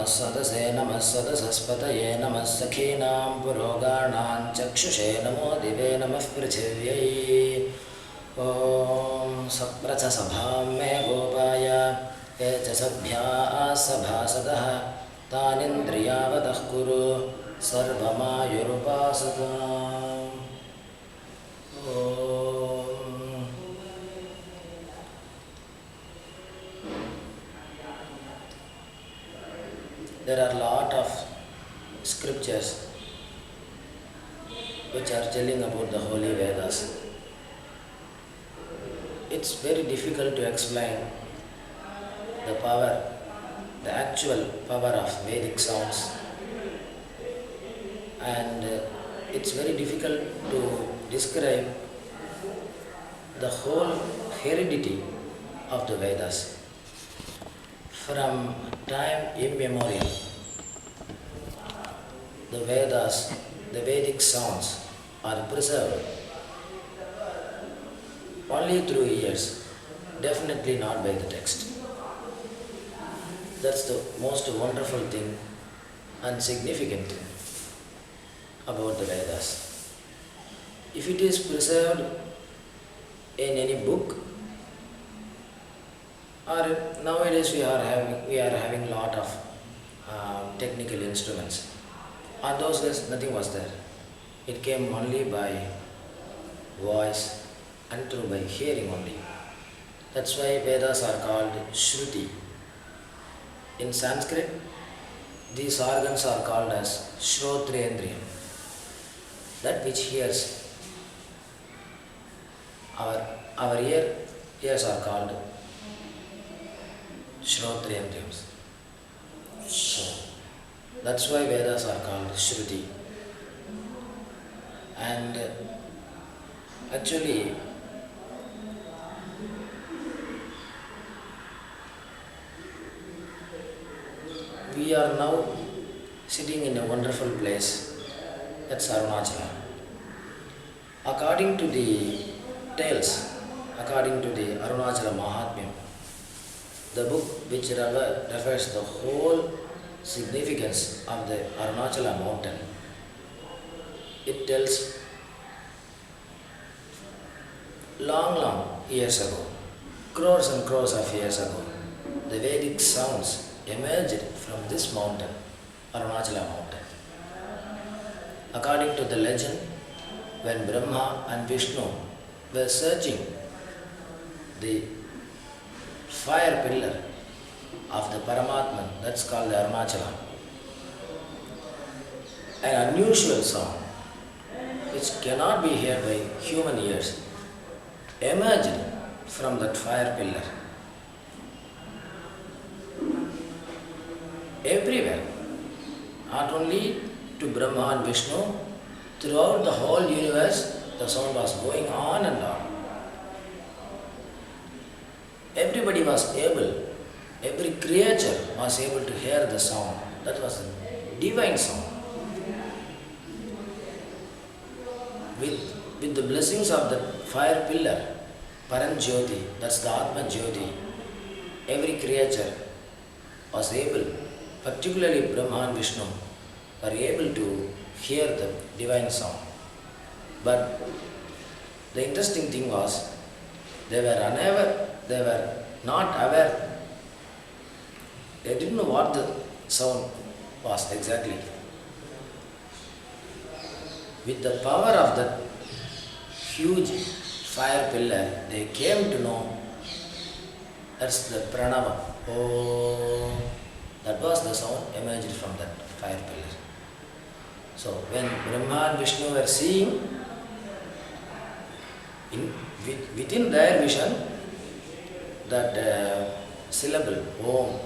सदसे नमः सदसस्पतये नमः सखीनां पुरोगाणां चक्षुषे नमो दिवे नमः पृथिव्यै। ॐ सप्रथसभां मे गोपाय ये च सभ्याः सभासदः तानिन्द्रियावतः कुरु सर्वमायुरुपासताम्। There are a lot of scriptures which are telling about the holy Vedas. It's very difficult to explain the power, the actual power of Vedic sounds, and it's very difficult to describe the whole heredity of the Vedas. From time immemorial, the Vedas, the Vedic sounds are preserved only through ears, definitely not by the text. That's the most wonderful thing and significant about the Vedas. If it is preserved in any book, or nowadays we are having lot of technical instruments. On those days nothing was there. It came only by voice and through by hearing only. That's why Vedas are called Shruti. In Sanskrit, these organs are called as Shrotrendriyam, that which hears. Our ears are called Shrotrendriyams. So that's why Vedas are called Shruti. And actually we are now sitting in a wonderful place, that's Arunachala. According to the tales, according to the Arunachala Mahatmyam, the book which refers the whole significance of the Arunachala mountain, it tells long years ago, crores and crores of years ago, the Vedic sounds emerged from this mountain, Arunachala mountain. According to the legend, when Brahma and Vishnu were searching the fire pillar of the Paramatman, that's called the Arunachala, an unusual sound which cannot be heard by human ears emerged from that fire pillar. Everywhere, not only to Brahma and Vishnu, throughout the whole universe, the sound was going on and on. Everybody was able, every creature was able to hear the sound. That was a divine sound. With the blessings of the fire pillar, Paranjyoti, that's the Atma Jyoti, every creature was able, particularly Brahma and Vishnu, were able to hear the divine sound. But the interesting thing was, they were not aware, they didn't know what the sound was exactly. With the power of that huge fire pillar, they came to know that's the pranava. Oh, that was the sound emerged from that fire pillar. So when Brahma and Vishnu were seeing, within their vision, that syllable Om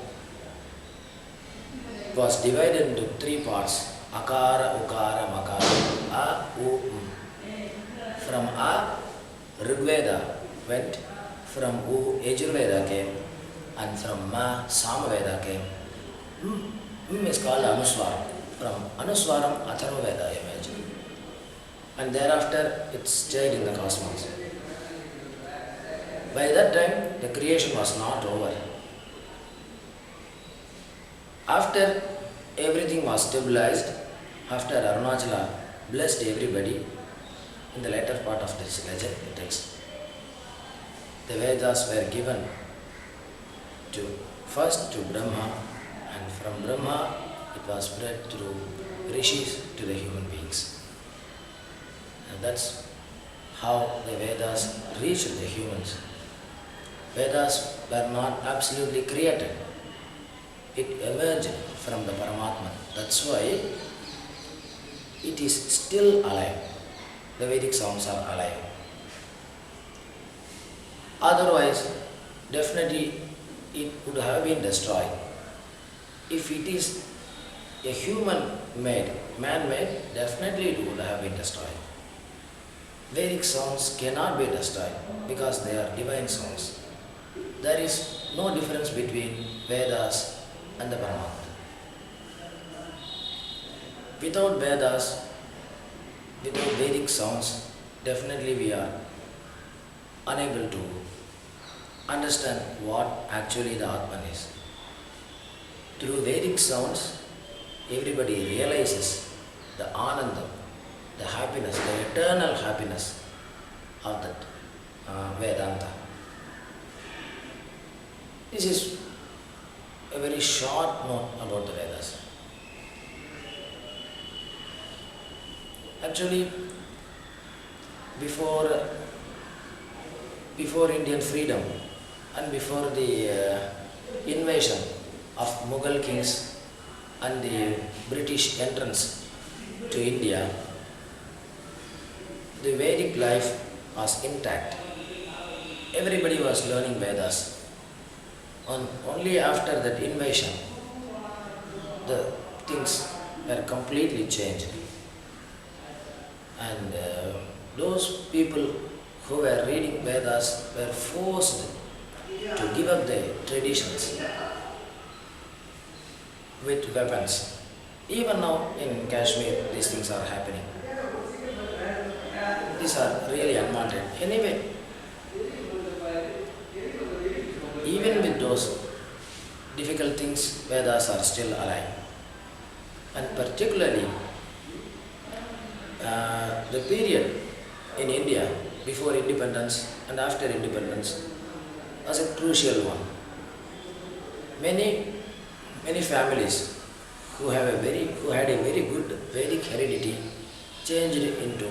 was divided into three parts: Akara, Ukara, Makara, A, U, M. From A, Rigveda went, from U, Yajurveda came, and from Ma, Samaveda came. M is called Anuswaram. From Anuswaram, Atharvaveda emerged. And thereafter it stayed in the cosmos. By that time, the creation was not over. After everything was stabilized, after Arunachala blessed everybody, in the later part of this legend, text, the Vedas were given to first to Brahma, and from Brahma it was spread through rishis to the human beings. And that's how the Vedas reached the humans. Vedas were not absolutely created. It emerged from the Paramatma. That's why it is still alive. The Vedic sounds are alive. Otherwise, definitely it would have been destroyed. If it is a human-made, man-made, definitely it would have been destroyed. Vedic sounds cannot be destroyed because they are divine sounds. There is no difference between Vedas and the Paramatma. Without Vedas, without Vedic sounds, definitely we are unable to understand what actually the Atman is. Through Vedic sounds, everybody realizes the Ananda, the happiness, the eternal happiness of that Vedanta. This is a very short note about the Vedas. Actually, before Indian freedom and before the invasion of Mughal kings and the British entrance to India, the Vedic life was intact. Everybody was learning Vedas. And only after that invasion, the things were completely changed. And those people who were reading Vedas were forced to give up their traditions with weapons. Even now in Kashmir, these things are happening. These are really unwanted. Anyway, even with those difficult things, Vedas are still alive. And particularly, the period in India before independence and after independence was a crucial one. Many families who had a very good Vedic heredity changed into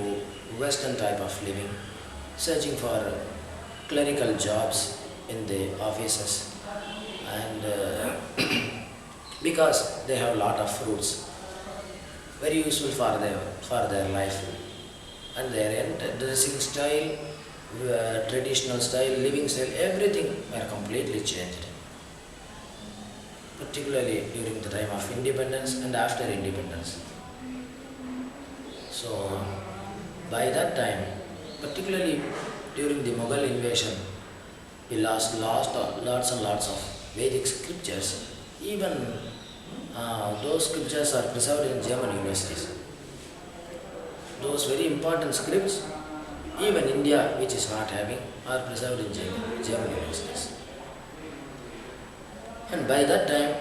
Western type of living, searching for clerical jobs in the offices, and because they have a lot of fruits, very useful for their life, and their dressing style, traditional style, living style, everything were completely changed. Particularly during the time of independence and after independence. So by that time, particularly during the Mughal invasion, we lost lots and lots of Vedic scriptures. Even those scriptures are preserved in German universities. Those very important scripts, even India, which is not having, are preserved in German universities. And by that time,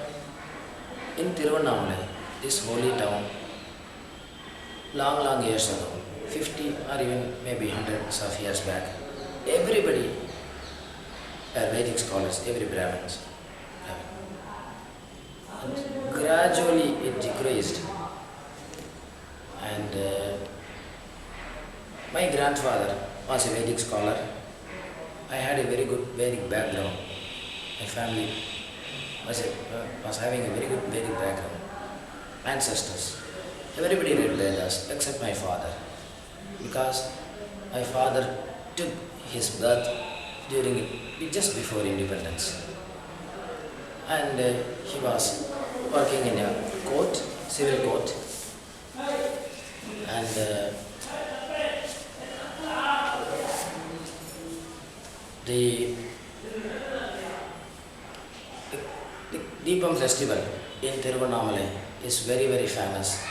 in Tiruvannamalai, this holy town, long years ago, 50 or even maybe hundreds of years back, everybody are Vedic scholars, every Brahmins. And gradually it decreased. And my grandfather was a Vedic scholar. I had a very good Vedic background. My family was having a very good Vedic background. Ancestors. Everybody read Vedas except my father. Because my father took his birth just before independence. And he was working in a court, civil court. And the Deepam festival in Tiruvannamalai is very, very famous.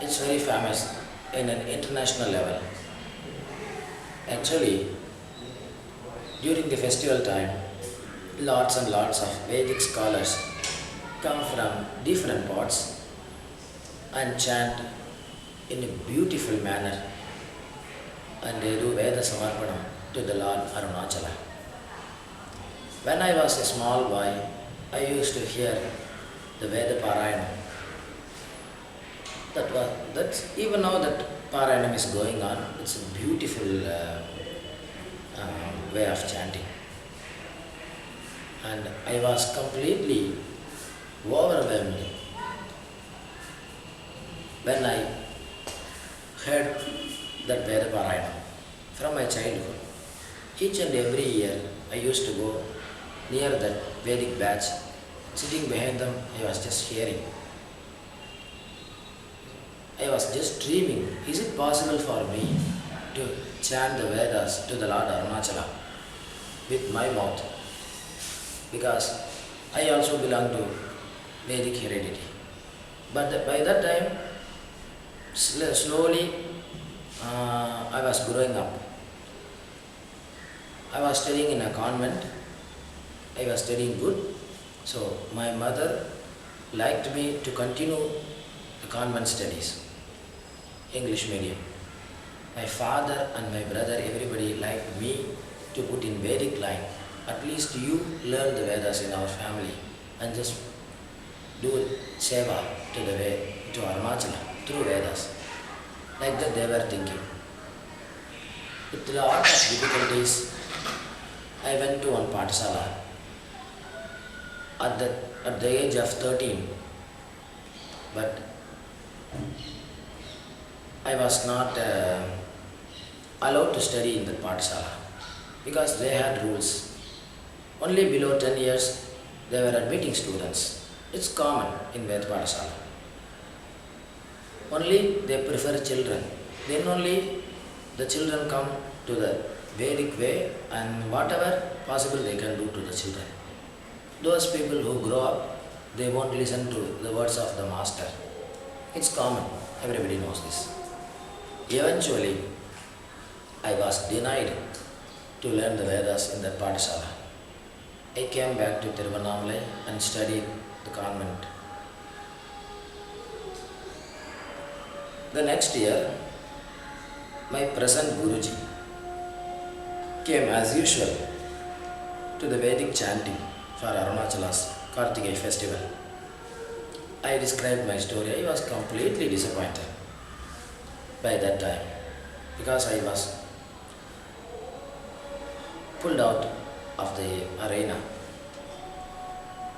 It's very famous in an international level. Actually, during the festival time, lots and lots of Vedic scholars come from different parts and chant in a beautiful manner, and they do Veda Samarpanam to the Lord Arunachala. When I was a small boy, I used to hear the Veda Parayana. That's even now that Parayanam is going on. It's a beautiful way of chanting. And I was completely overwhelmed when I heard that Veda Parayana from my childhood. Each and every year I used to go near that Vedic batch, sitting behind them, I was just hearing. I was just dreaming, is it possible for me to chant the Vedas to the Lord Arunachala with my mouth? Because I also belong to Vedic heredity. But by that time, slowly I was growing up. I was studying in a convent. I was studying good. So my mother liked me to continue the convent studies, English medium. My father and my brother, everybody liked me to put in Vedic line. At least you learn the Vedas in our family and just do seva to Arunachala through Vedas. Like that they were thinking. With a lot of difficulties, I went to one Pathashala. At the age of 13, but I was not allowed to study in the Pathashala because they had rules. Only below 10 years they were admitting students. It's common in Vedapathashala. Only they prefer children. Then only the children come to the Vedic way and whatever possible they can do to the children. Those people who grow up, they won't listen to the words of the master. It's common. Everybody knows this. Eventually, I was denied to learn the Vedas in that Pathashala. I came back to Tiruvannamalai and studied the convent. The next year, my present Guruji came as usual to the Vedic chanting for Arunachala's Kartikeya festival. I described my story. I was completely disappointed by that time because I was pulled out of the arena.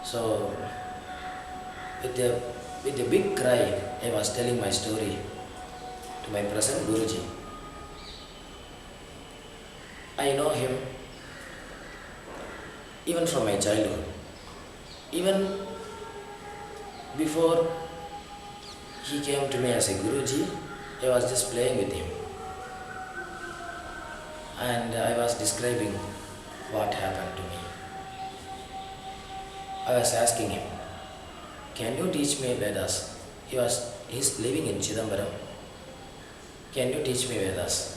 So with a big cry, I was telling my story to my present Guruji. I know him even from my childhood. Even before he came to me as a Guruji, I was just playing with him. And I was describing what happened to me. I was asking him, can you teach me Vedas? He's living in Chidambaram. Can you teach me Vedas?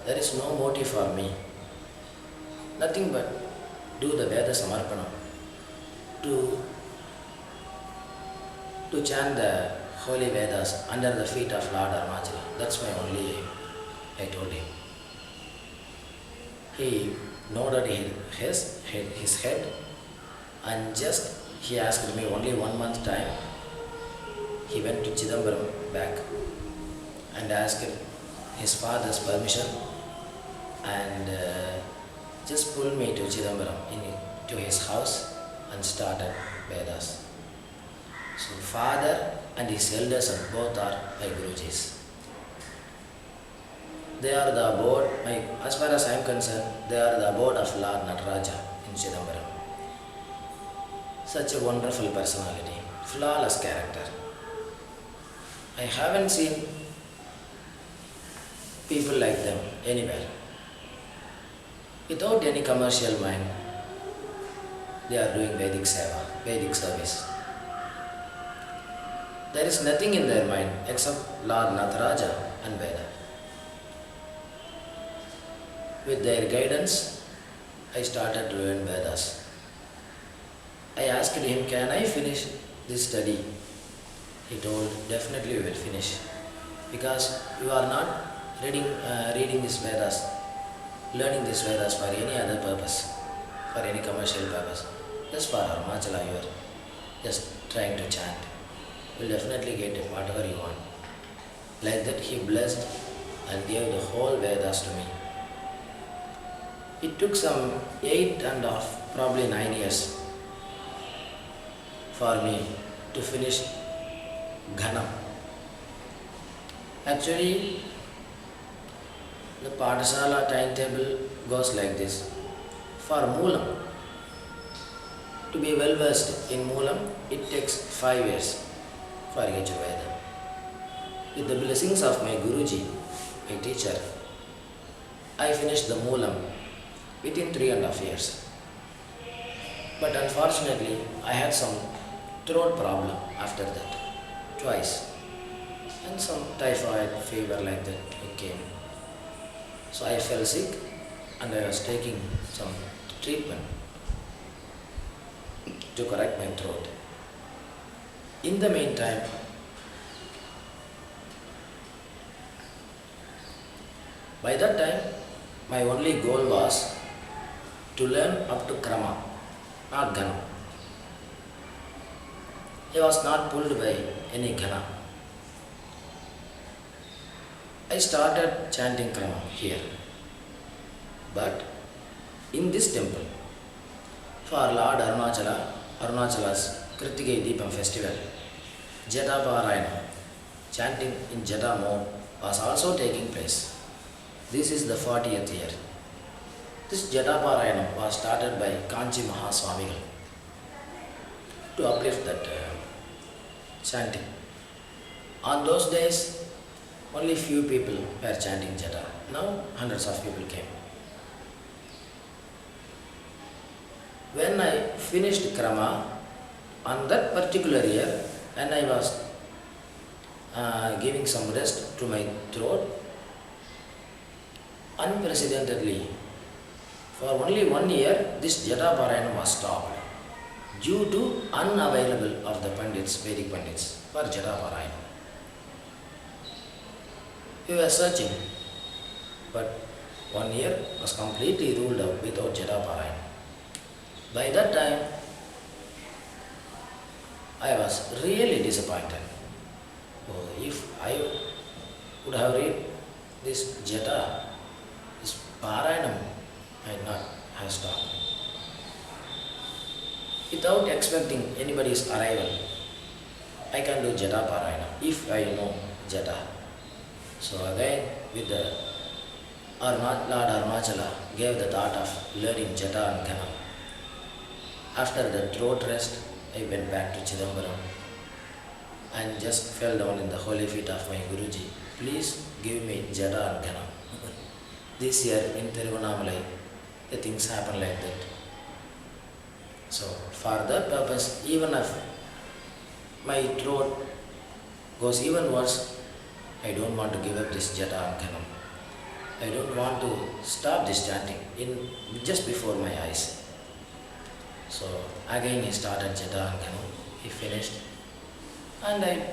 There is no motive for me. Nothing but do the Veda Samarpanam. To chant the holy Vedas under the feet of Lord Arunachala. That's my only aim, I told him. He nodded his head and just he asked me only 1 month time. He went to Chidambaram back and asked his father's permission and just pulled me to Chidambaram to his house and started Vedas. So father and his elders and both are my Gurujis. They are the abode, as far as I am concerned, they are the abode of Lord Nataraja in Chidambaram. Such a wonderful personality, flawless character. I haven't seen people like them anywhere. Without any commercial mind, they are doing Vedic seva, Vedic service. There is nothing in their mind except Lord Nataraja and Veda. With their guidance, I started to learn Vedas. I asked him, can I finish this study? He told, definitely you will finish. Because you are not reading these Vedas, learning these Vedas for any other purpose, for any commercial purpose. Just for Arunachala you are just trying to chant. You will definitely get it, whatever you want. Like that he blessed and gave the whole Vedas to me. It took some 8.5, probably 9 years for me to finish Ghanam. Actually, the Pathashala timetable goes like this. For Moolam, to be well versed in Moolam, it takes 5 years for Yajurveda. With the blessings of my Guruji, my teacher, I finished the Moolam within 3.5 years. But unfortunately, I had some throat problem after that, twice. And some typhoid fever like that it came. So I fell sick and I was taking some treatment to correct my throat. In the meantime, by that time, my only goal was to learn up to Krama, not Ghana. I was not pulled by any Ghana. I started chanting Krama here. But in this temple, for Lord Arunachala's Kritikei Deepam festival, Jata Parayana, chanting in Jata mode, was also taking place. This is the 40th year. This Jata Parayana was started by Kanchi Mahaswamigal to uplift that chanting. On those days, only few people were chanting Jata. Now hundreds of people came. When I finished Krama, on that particular year, and I was giving some rest to my throat, unprecedentedly, for only 1 year, this Jata Parayana was stopped due to unavailable of the Pandits, Vedic Pandits, for Jata Parayana. We were searching, but 1 year was completely ruled out without Jata Parayana. By that time, I was really disappointed. Oh, if I would have read this Jata, this Parayanam might not have stopped. Without expecting anybody's arrival, I can do Jata Parayana if I know Jata. So again, with the Lord Arunachala gave the thought of learning Jata and Ghanam. After the throat rest, I went back to Chidambaram and just fell down in the holy feet of my Guruji. Please give me Jata and Ghanam. This year in Tiruvannamalai, the things happen like that. So for that purpose, even if my throat goes even worse, I don't want to give up this Jata and Ghanam. I don't want to stop this chanting just before my eyes. So again he started Jata and Ghanam. He finished, and I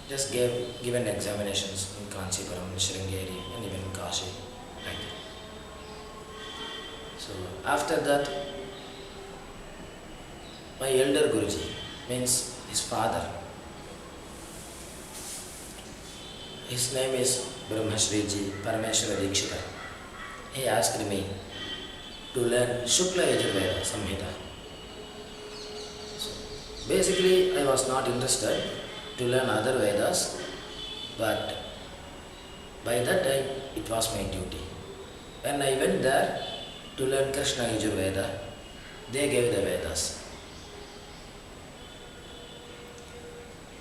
just given examinations in Kanchipuram, Sringeri, and even Kashi. Like that. So after that, my elder Guruji, means his father, his name is Brahmashriji Parameshwara Dikshita. He asked me to learn Shukla Yajurveda Samhita. So basically, I was not interested to learn other Vedas, but by that time it was my duty. When I went there to learn Krishna Yajurveda, they gave the Vedas.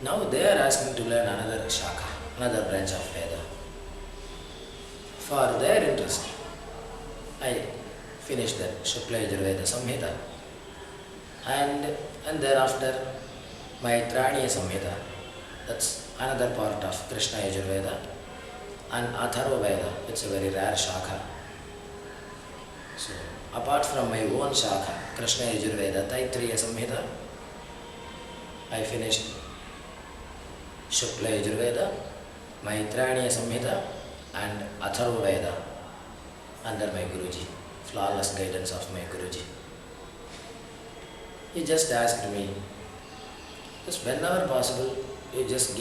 Now they are asking to learn another Shaka, another branch of Veda. For their interest, I finished that Shukla Yajurveda Samhita, and thereafter my Traniya Samhita, that's another part of Krishna Yajurveda, and Atharva Veda, it's a very rare Shaka. So apart from my own Shaka, Krishna Yajurveda, Taittiriya Samhita, I finished Shukla Yajurveda, Maitraniya Samhita and Atharva Veda under my Guruji, flawless guidance of my Guruji. He just asked me, just whenever possible, you just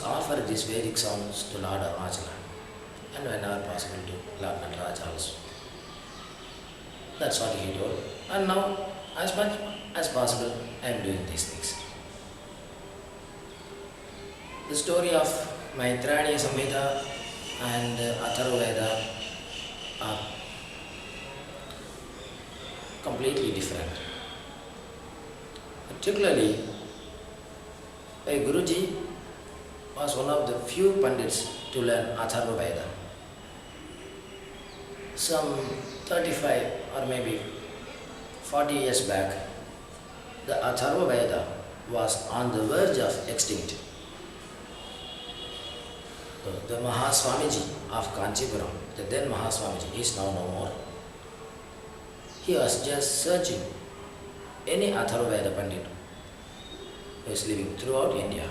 offer these Vedic sounds to Lord Arunachala, and whenever possible to Lord Nataraja also. That's what he told. And now, as much as possible, I am doing these things. The story of Maitraniya Samhita and Atharva Veda are completely different. Particularly, my Guruji was one of the few Pandits to learn Atharva Veda. Some 35 or maybe 40 years back, the Atharva Veda was on the verge of extinct. The Mahaswamiji of Kanchipuram, the then Mahaswamiji, is now no more. He was just searching any Atharva Veda Pandit who is living throughout India.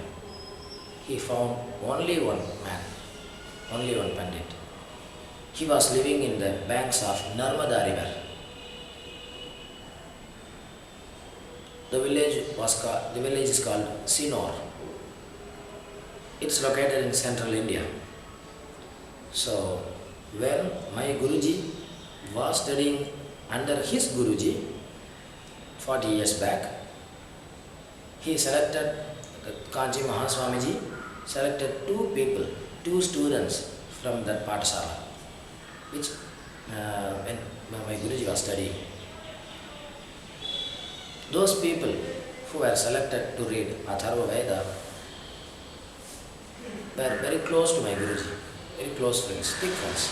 He found only one man, only one Pandit. He was living in the banks of Narmada river. The village is called Sinor. It's located in central India. So, when my Guruji was studying under his Guruji 40 years back, he selected, Kanchi Mahaswamiji selected two students from that Pathashala, which when my Guruji was studying. Those people who were selected to read Atharva Veda were very close to my Guruji, very close friends, thick friends.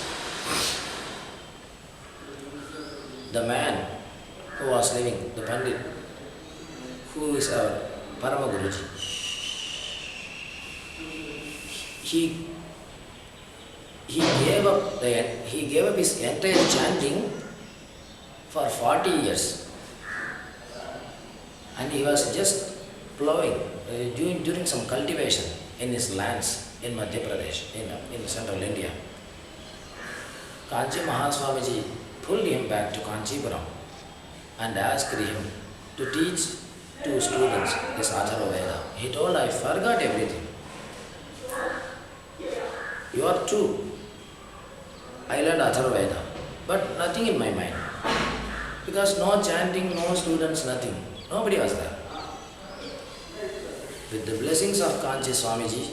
The man who was living, the Pandit, who is our Parama Guruji, he gave up his entire chanting for 40 years, and he was just plowing during some cultivation in his lands in Madhya Pradesh, in central India. Kanchi Mahaswamiji pulled him back to Kanchipuram and asked him to teach two students this Atharva Veda. He told, I forgot everything. You are true. I learned Atharva Veda, but nothing in my mind. Because no chanting, no students, nothing. Nobody was there. With the blessings of Kanchi Swamiji,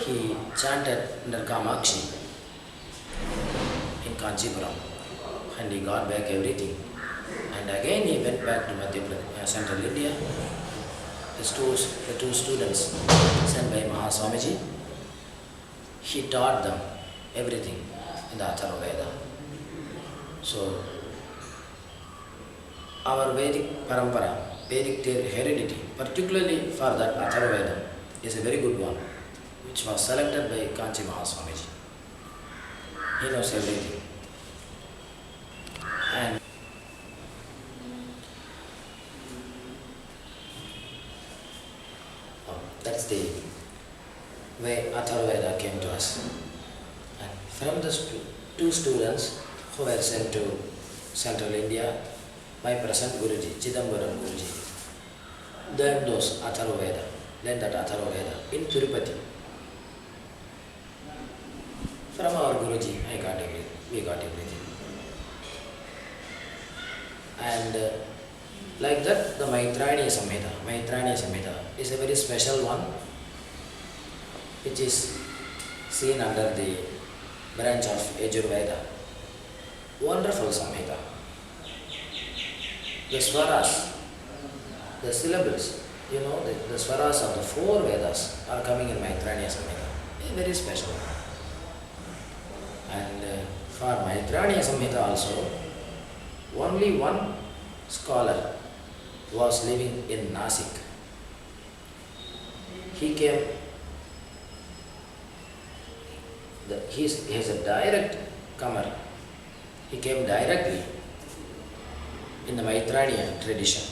he chanted under Kamakshi in Kanchipuram, and he got back everything. And again he went back to Madhya Pradesh, central India. The two students sent by Mahaswamiji, he taught them everything in the Atharva Veda. So, our Vedic parampara, Vedic heredity, particularly for that Atharva Veda, is a very good one, which was selected by Kanchi Mahaswamiji. He knows everything. And that's the way Atharva Veda came to us. And from the two students who were sent to central India, my present Guruji, Chidambaram Guruji, learned those Atharva Veda, learned that Atharva Veda in Tirupati. From our Guruji, we got everything. And like that, the Maitraniya Samhita is a very special one, which is seen under the branch of Yajurveda. Wonderful Samhita. The swaras, the syllables, the swaras of the four Vedas are coming in Maitraniya Samhita. Very special. And for Maitraniya Samhita also, only one scholar was living in Nasik. He came, he is a direct comer. He came directly in the Maitraniya tradition.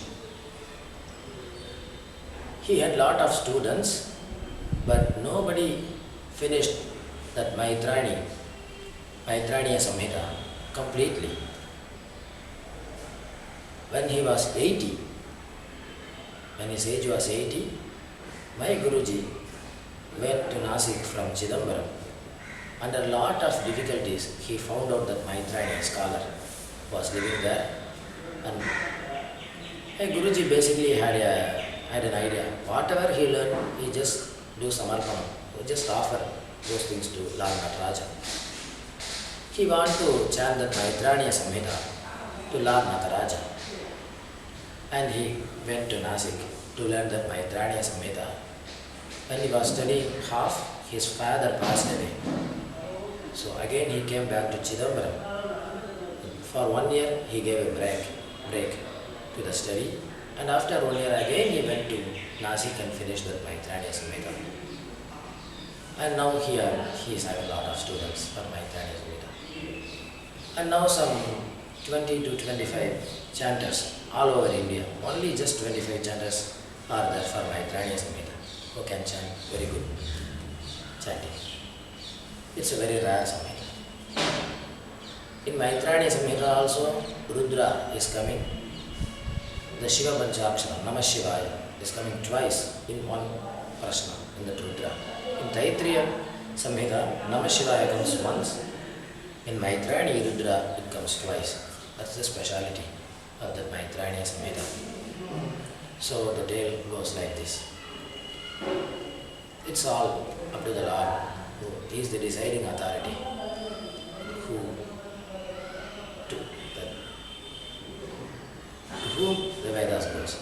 He had lot of students, but nobody finished that Maitraniya Samhita completely. When he was 80, when his age was 80, my Guruji went to Nasik from Chidambaram. Under a lot of difficulties, he found out that Maitraniya scholar was living there. And my Guruji basically had an idea. Whatever he learned, he just do samarpanam, he just offer those things to Lord Nataraja. He wanted to chant the Maitraniya Samhita to Lord Nataraja. And he went to Nasik to learn the Maitraniya Samhita. When he was studying half, his father passed away. So again he came back to Chidambaram. For 1 year he gave a break to the study. And after 1 year again he went to Nasik and finished the Maitraniya Samhita. And now here he is having a lot of students for Maitraniya Samhita. And now some 20 to 25 chanters all over India. Only just 25 chanters are there for Maitraniya Samhita who can chant very good chanting. It's a very rare Samhita. In Maitraniya Samhita also, Rudra is coming. The Shiva Panchakshara, Namah Shivaya, is coming twice in one prashna in the Rudra. In Taittiriya Samhita, Namah Shivaya comes once. In Maitraniya Rudra, it comes twice. That's the speciality of the Maitraniya Samhita. So the tale goes like this. It's all up to the Lord, who is the deciding authority, to whom the Vedas goes.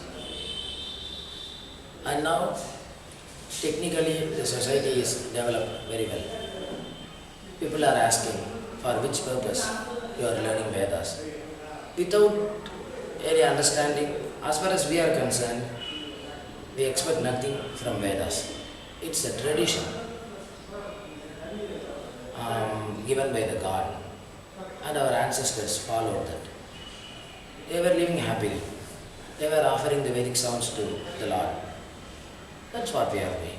And now, technically, the society is developed very well. People are asking for which purpose you are learning Vedas. Without any understanding, as far as we are concerned, we expect nothing from Vedas. It's a tradition given by the God, and our ancestors followed that. They were living happily. They were offering the Vedic sounds to the Lord. That's what we are doing.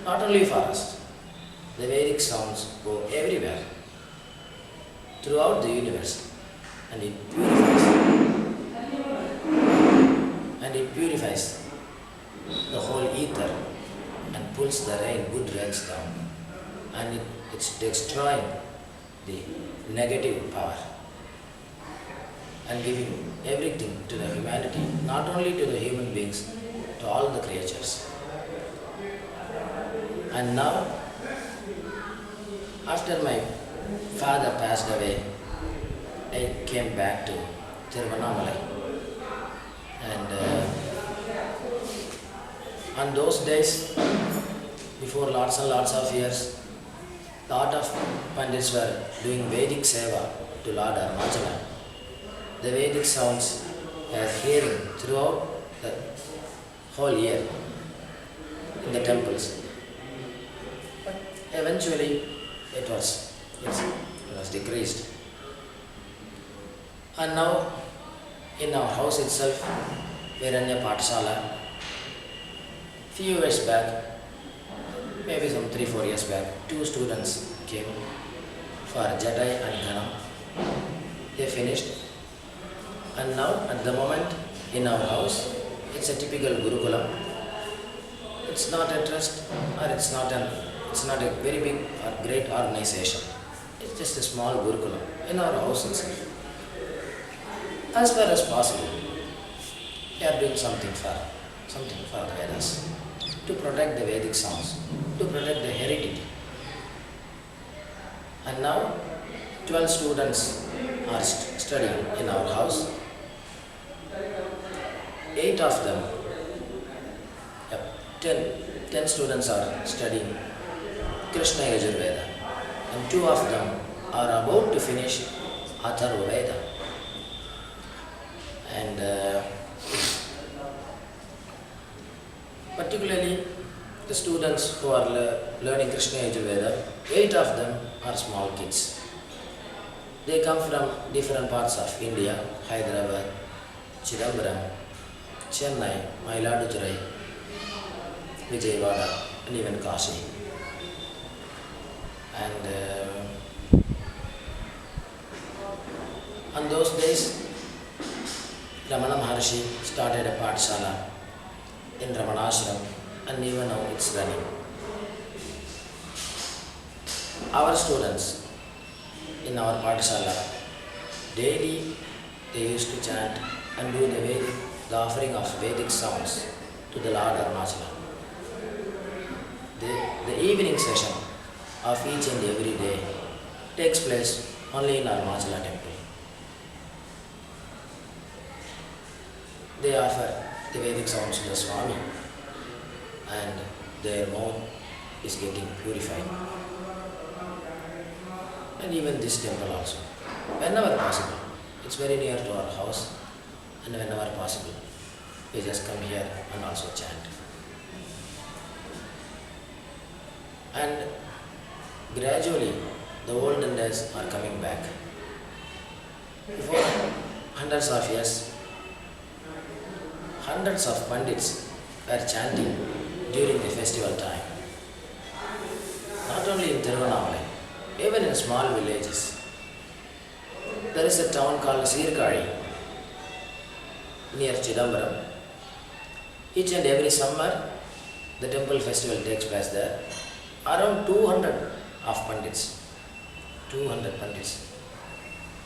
Not only for us. The Vedic sounds go everywhere, throughout the universe, and it purifies the whole ether and pulls the rain, good rains down, and it's destroying the negative power and giving everything to the humanity, not only to the human beings, to all the creatures. And now, after my father passed away, I came back to Tiruvannamalai. And on those days, before lots and lots of years, lot of Pandits were doing Vedic Seva to Lord Arunachaleshvara. The Vedic sounds were hearing throughout the whole year in the temples. But eventually it was decreased. And now in our house itself, Vedapathashala, few years back, maybe some 3-4 years back, 2 students came for Jadai and Ghanam. They finished. And now, at the moment, in our house, it's a typical Gurukulam. It's not a trust, or it's not a very big or great organization. It's just a small Gurukulam in our house itself. As far as possible, we are doing something for the Vedas, to protect the Vedic sounds, to protect the heritage. And now, 12 students are studying in our house. 8 of them, 10 students are studying Krishna Yajurveda, and 2 of them are about to finish Atharva Veda. And particularly the students who are learning Krishna Yajurveda, 8 of them are small kids. They come from different parts of India, Hyderabad, Chidambaram, Chennai, Mailadurai, Vijayawada, and even Kashi. And on those days, Ramana Maharshi started a Pathashala in Ramanashram, and even now it's running. Our students in our Pathashala, daily they used to chant and do the offering of Vedic sounds to the Lord Arunachala. The evening session of each and every day takes place only in Arunachala temple. They offer the Vedic sounds to the Swami, and their mouth is getting purified. And even this temple also, whenever possible, it's very near to our house, and whenever possible, we just come here and also chant. And gradually, the olden days are coming back. Before hundreds of years, hundreds of pandits were chanting during the festival time. Not only in Tiruvannamalai, even in small villages. There is a town called Sri Hari near Chidambaram. Each and every summer, the temple festival takes place there. Around 200 of pandits, 200 pandits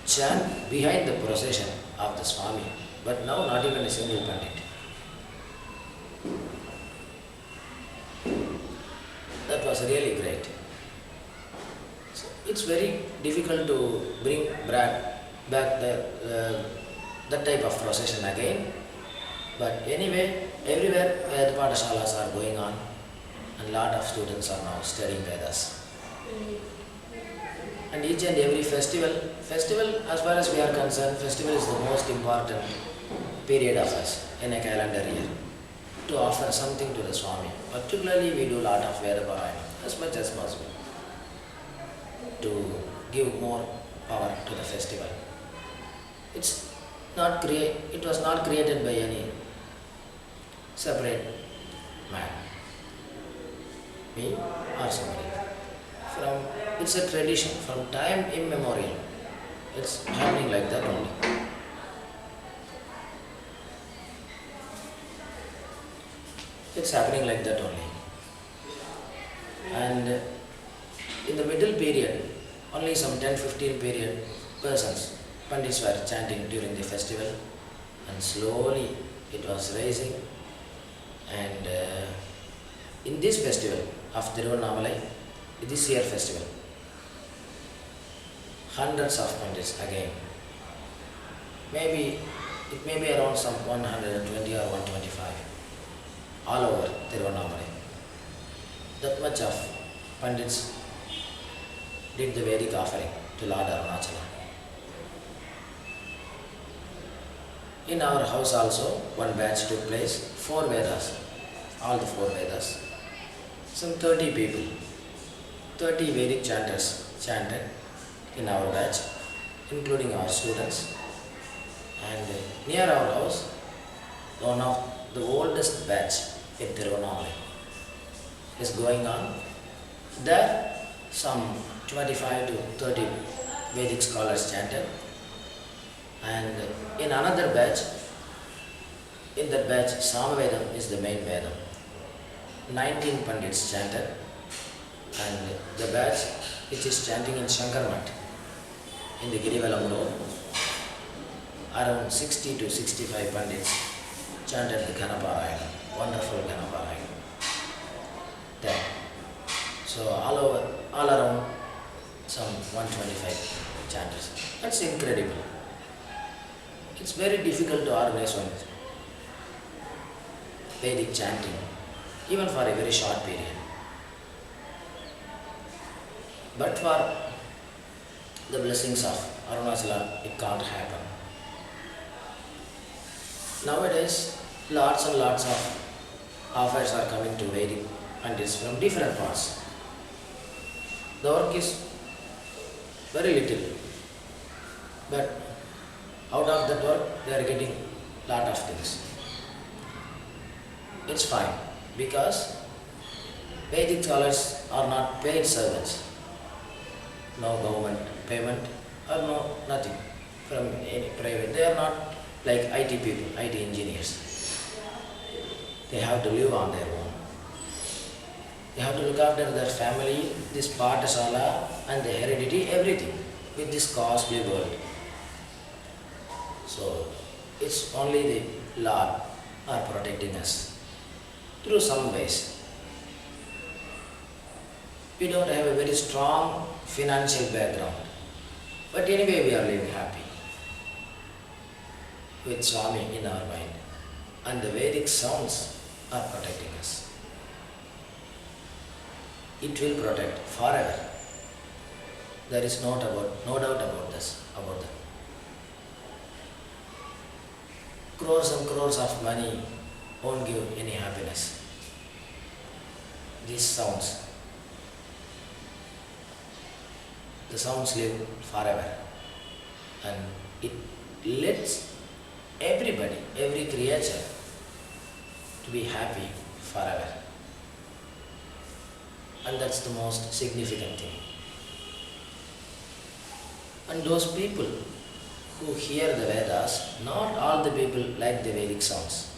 chant behind the procession of the Swami, but now not even a single pandit. That was really great. So it's very difficult to bring back that type of procession again. But anyway, everywhere Vedapathashalas are going on, and lot of students are now studying Vedas. And each and every festival as far as we are concerned, festival is the most important period of us in a calendar year, to offer something to the Swami. Particularly we do lot of Vedaparayana as much as possible to give more power to the festival. It was not created by any separate man, me or somebody. It's a tradition from time immemorial. It's happening like that only. It's happening like that only. And in the middle period, only some 10-15 persons, pandits were chanting during the festival, and slowly it was rising. And in this festival of Tiruvannamalai, this year festival, hundreds of pandits again. It may be around some 120 or 125 all over Tiruvannamalai. That much of pandits did the Vedic offering to Lord Arunachala. In our house also, one batch took place, 4 Vedas, all the 4 Vedas. Some 30 people, 30 Vedic chanters chanted in our batch, including our students. And near our house, one of the oldest batch in Tiruvannamalai is going on. There, some 25 to 30 Vedic scholars chanted. And in another batch, in that batch, Samavedam is the main Vedam. 19 pandits chanted. And the batch which is chanting in Shankarmat, in the Girivalam road, around 60 to 65 pandits chanted the Ganaparayana, wonderful Ganaparayana. There. So all around some 125 chanters. That's incredible. It's very difficult to organize one Vedic chanting, even for a very short period. But for the blessings of Arunachala, it can't happen. Nowadays, lots and lots of offers are coming to Vedic pandits from different parts. The work is very little, but out of that work, they are getting lot of things. It's fine, because Vedic scholars are not paid servants. No government payment or no nothing from any private. They are not like IT people, IT engineers. They have to live on their own. They have to look after their family, this Pathashala and the heredity, everything with this costly world. So it's only the Lord are protecting us through some ways. We don't have a very strong financial background, but anyway we are living happy with Swami in our mind, and the Vedic sounds are protecting us. It will protect forever. There is no doubt about this, about that. Crores and crores of money won't give any happiness. These sounds, the sounds live forever, and it lets everybody, every creature to be happy forever. And that's the most significant thing. And those people who hear the Vedas, not all the people like the Vedic sounds.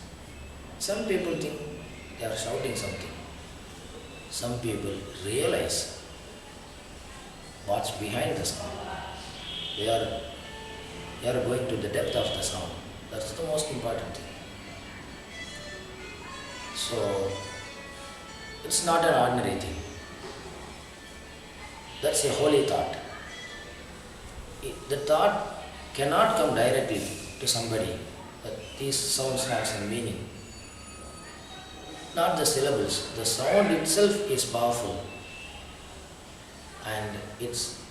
Some people think they are shouting something. Some people realize what's behind the sound. They are going to the depth of the sound. That's the most important thing. So, it's not an ordinary thing. That's a holy thought. The thought cannot come directly to somebody, but these sounds have some meaning. Not the syllables, the sound itself is powerful, and it's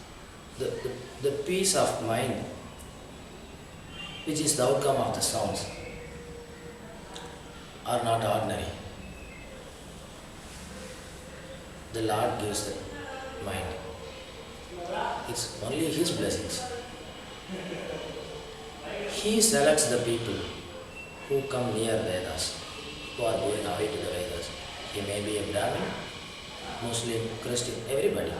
the peace of mind which is the outcome of the sounds are not ordinary. The Lord gives the mind. It's only His blessings. He selects the people who come near Vedas, who are going away to the Vedas. He may be a Brahmin, Muslim, Christian, everybody.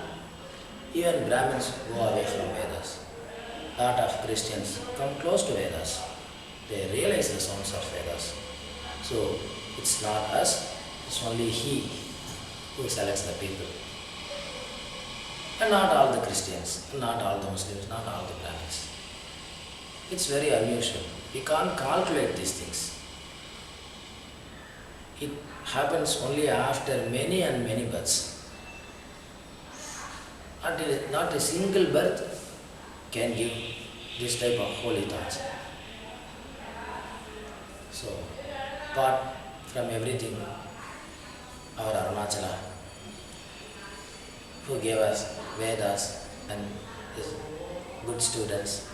Even Brahmins go away from Vedas. Lot of Christians come close to Vedas. They realize the sounds of Vedas. So it's not us, it's only He who selects the people. And not all the Christians, not all the Muslims, not all the Brahmins. It's very unusual. We can't calculate these things. It happens only after many and many births. Not a single birth can give this type of holy thoughts. So, apart from everything, our Arunachala, who gave us Vedas and his good students,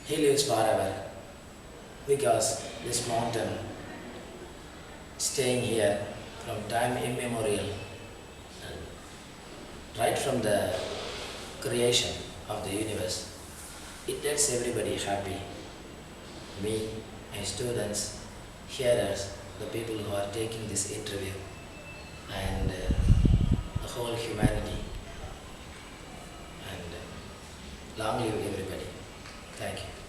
he lives forever because this mountain, staying here from time immemorial, and right from the creation of the universe, it makes everybody happy. Me, my students, hearers, the people who are taking this interview, and the whole humanity. And long live everybody. Thank you.